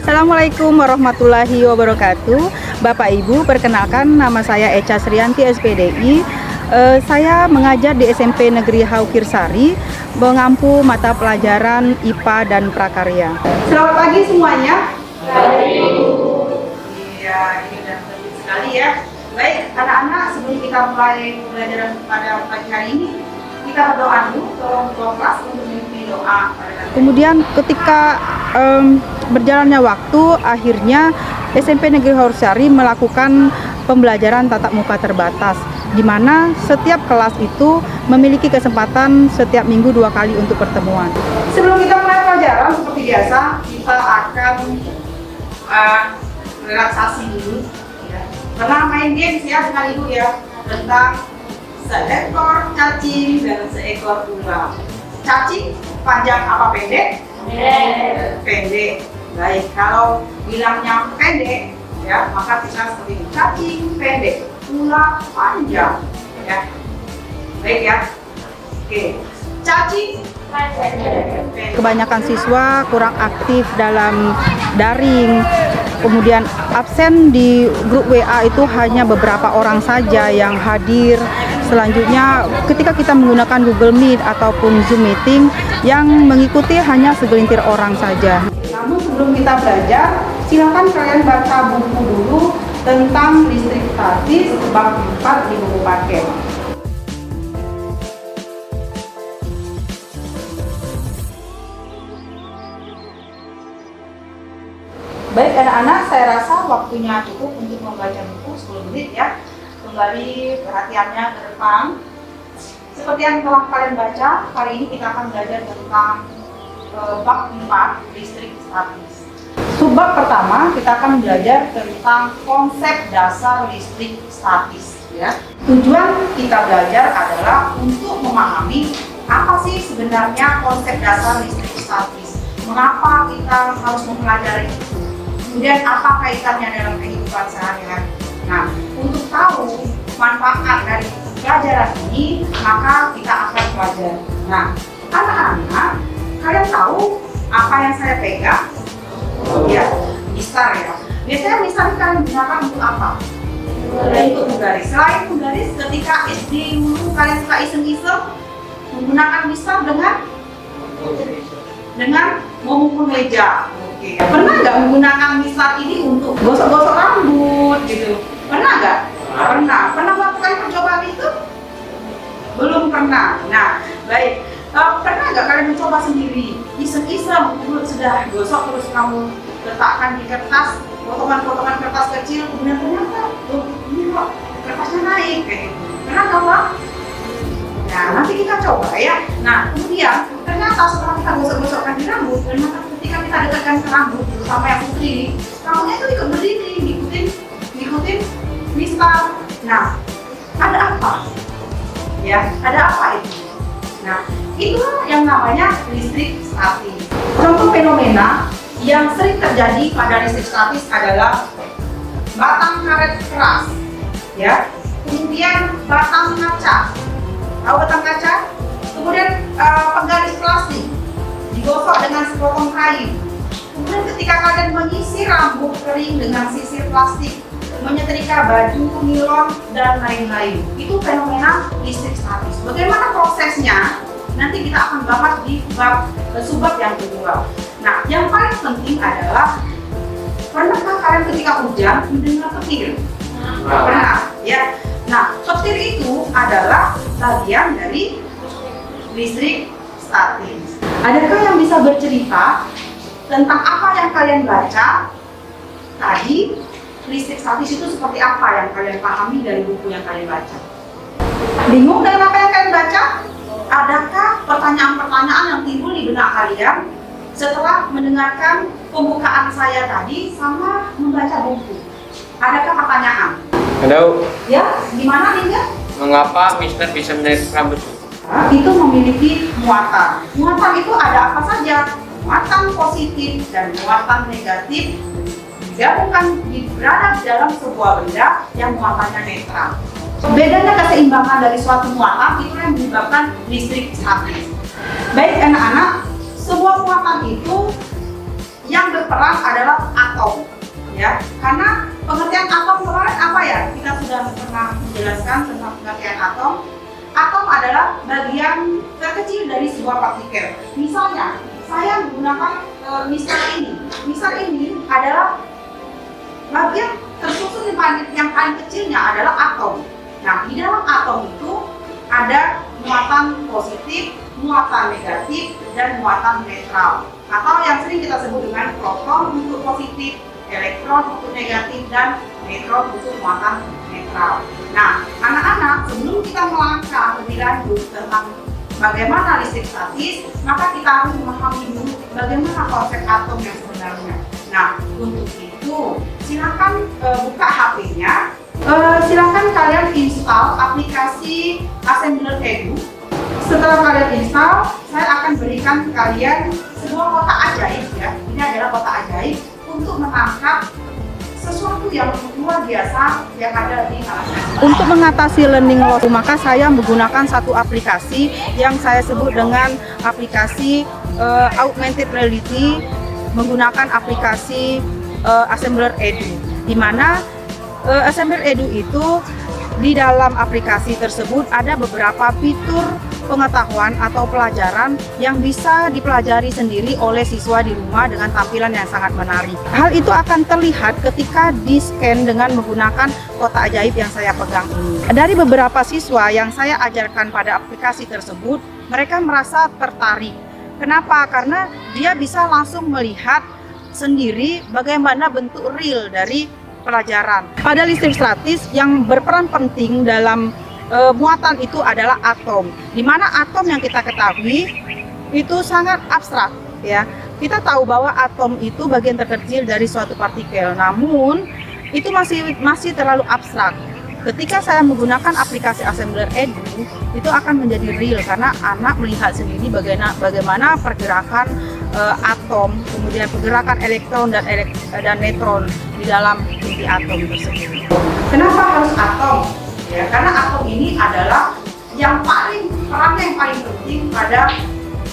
Assalamualaikum warahmatullahi wabarakatuh. Bapak Ibu, perkenalkan nama saya Echa Srianti SPDI. Saya mengajar di SMP Negeri Haukir-Sari, mengampu mata pelajaran IPA dan Prakarya. Selamat pagi semuanya. Pagi. Iya, ini udah penting sekali ya. Baik, anak-anak, sebelum kita mulai pelajaran pada pagi hari ini, kita berdoa dulu, tolong ketua kelas untuk memimpin doa. Kemudian ketika berjalannya waktu, akhirnya SMP Negeri Haukir-Sari melakukan pembelajaran tatap muka terbatas, di mana setiap kelas itu memiliki kesempatan setiap minggu 2 kali untuk pertemuan. Sebelum kita mulai pelajaran, seperti biasa, kita akan relaksasi dulu. Ya. Pernah main games ya dengan ibu ya, tentang seekor cacing dan seekor ular. Cacing panjang apa pendek? Pendek. Baik, kalau bilangnya pendek, ya maka kita seperti ini. Cacing pendek, ular panjang. Ya, baik ya. Oke, cacing pendek. Kebanyakan siswa kurang aktif dalam daring. Kemudian absen di grup WA itu hanya beberapa orang saja yang hadir. Selanjutnya ketika kita menggunakan Google Meet ataupun Zoom meeting, yang mengikuti hanya segelintir orang saja. Namun sebelum kita belajar, silakan kalian baca buku dulu tentang listrik statis bab 4 di buku paket. Baik anak-anak, saya rasa waktunya cukup untuk membaca buku 10 menit ya. Kembali perhatiannya ke depan. Seperti yang telah kalian baca, hari ini kita akan belajar tentang bab 4 listrik statis. Subbab pertama kita akan belajar tentang konsep dasar listrik statis ya. Tujuan kita belajar adalah untuk memahami apa sih sebenarnya konsep dasar listrik statis. Mengapa kita harus mempelajari itu? Kemudian apa kaitannya dalam kehidupan sehari-hari? Nah, untuk tahu manfaat dari pelajaran ini, maka kita akan pelajari. Nah, anak-anak, kalian tahu apa yang saya pegang? Ya, mistar ya. Biasanya mistar kalian gunakan untuk apa? Untuk menggaris. Selain menggaris, ketika SD dulu kalian suka iseng-iseng menggunakan mistar dengan memukul meja. Oke. Pernah nggak menggunakan mistar ini untuk gosok-gosok rambut gitu? Pernah nggak? Pernah. Pernah melakukan percobaan itu? Belum pernah. Nah, baik. Pernah nggak kalian mencoba sendiri? Iseng-iseng, sudah gosok terus kamu letakkan di kertas, potongan-potongan kertas kecil, kemudian ternyata, ini kok kertasnya naik kayak gitu. Pernah nggak, Pak? Nah, nanti kita coba ya. Nah, kemudian ternyata setelah kita gosok-gosokkan di rambut, ternyata ketika kita dekatkan ke rambut, terutama yang putri ini, rambutnya itu ikut berdiri, ngikutin mistar. Nah, ada apa? Ya, ada apa itu? Nah, itulah yang namanya listrik statis. Contoh fenomena yang sering terjadi pada listrik statis adalah batang karet keras, ya. Kemudian batang kaca. Tahu batang kaca? Kemudian penggaris plastik digosok dengan sepotong kayu. Kemudian ketika kalian mengisi rambut kering dengan sisir plastik, menyetrika baju, nilon, dan lain-lain, itu fenomena listrik statis. Bagaimana prosesnya? Nanti kita akan bahas di subbab yang kedua. Nah, yang paling penting adalah, pernahkah kalian ketika hujan mendengar petir? Pernah, ya. Nah, petir itu adalah bagian dari listrik statis. Adakah yang bisa bercerita tentang apa yang kalian baca tadi? Listrik statis itu seperti apa yang kalian pahami dari buku yang kalian baca? Bingung dengan apa yang kalian baca? Adakah pertanyaan-pertanyaan yang timbul di benak kalian setelah mendengarkan pembukaan saya tadi sama membaca buku? Adakah pertanyaan? Halo. Ya, gimana Lingga? Mengapa Mister bisa menarik rambut? Itu memiliki muatan. Muatan itu ada apa saja? Muatan positif dan muatan negatif digabungkan berada di dalam sebuah benda yang muatannya netral. Bedanya keseimbangan dari suatu muatan itu yang menyebabkan listrik statis. Baik anak-anak, sebuah muatan itu yang berperan adalah atom, ya. Karena pengertian atom kemarin apa ya? Kita sudah pernah menjelaskan tentang pengertian atom. Atom adalah bagian terkecil dari sebuah partikel. Misalnya, saya menggunakan misal ini. Misal ini adalah bagian tersusun yang paling kecilnya adalah atom. Nah, di dalam atom itu ada muatan positif, muatan negatif, dan muatan netral. Atau yang sering kita sebut dengan proton untuk positif, elektron untuk negatif, dan neutron untuk muatan netral. Nah, anak-anak, sebelum kita melangkah lebih lanjut tentang bagaimana listrik statis, maka kita harus memahami dulu bagaimana konsep atom yang sebenarnya. Nah, untuk itu silakan buka HP-nya. Silakan kalian install aplikasi Assembler Edu. Setelah kalian install, saya akan berikan kalian sebuah kotak ajaib, ya. Ini adalah kotak ajaib untuk menangkap sesuatu yang luar biasa yang ada di alam. Untuk mengatasi learning loss, maka saya menggunakan satu aplikasi yang saya sebut dengan aplikasi augmented reality, menggunakan aplikasi Assembler Edu, di mana Assembler Edu itu di dalam aplikasi tersebut ada beberapa fitur pengetahuan atau pelajaran yang bisa dipelajari sendiri oleh siswa di rumah dengan tampilan yang sangat menarik. Hal itu akan terlihat ketika di-scan dengan menggunakan kotak ajaib yang saya pegang ini. Dari beberapa siswa yang saya ajarkan pada aplikasi tersebut, mereka merasa tertarik. Kenapa? Karena dia bisa langsung melihat sendiri bagaimana bentuk real dari pelajaran. Pada listrik statis yang berperan penting dalam muatan itu adalah atom, di mana atom yang kita ketahui itu sangat abstrak, ya. Kita tahu bahwa atom itu bagian terkecil dari suatu partikel, namun itu masih terlalu abstrak. Ketika saya menggunakan aplikasi Assembler Edu, itu akan menjadi real karena anak melihat sendiri bagaimana pergerakan atom, kemudian pergerakan elektron dan neutron di dalam inti atom tersebut. Kenapa harus atom? Ya, karena atom ini adalah perannya yang paling penting pada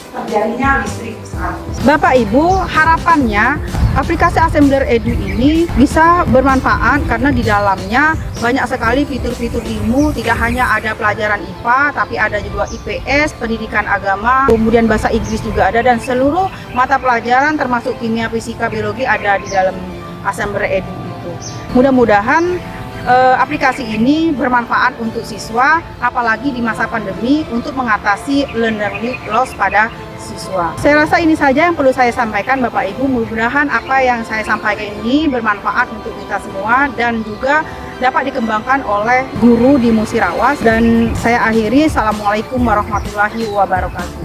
terjadinya listrik statis. Bapak Ibu, harapannya aplikasi Assembler Edu ini bisa bermanfaat karena di dalamnya banyak sekali fitur-fitur ilmu. Tidak hanya ada pelajaran IPA, tapi ada juga IPS, pendidikan agama, kemudian bahasa Inggris juga ada, dan seluruh mata pelajaran termasuk kimia, fisika, biologi ada di dalam Assembler Edu itu. Mudah-mudahan aplikasi ini bermanfaat untuk siswa, apalagi di masa pandemi untuk mengatasi learning loss pada siswa. Saya rasa ini saja yang perlu saya sampaikan Bapak Ibu. Mudah-mudahan apa yang saya sampaikan ini bermanfaat untuk kita semua dan juga dapat dikembangkan oleh guru di Musirawas. Dan saya akhiri, Assalamualaikum warahmatullahi wabarakatuh.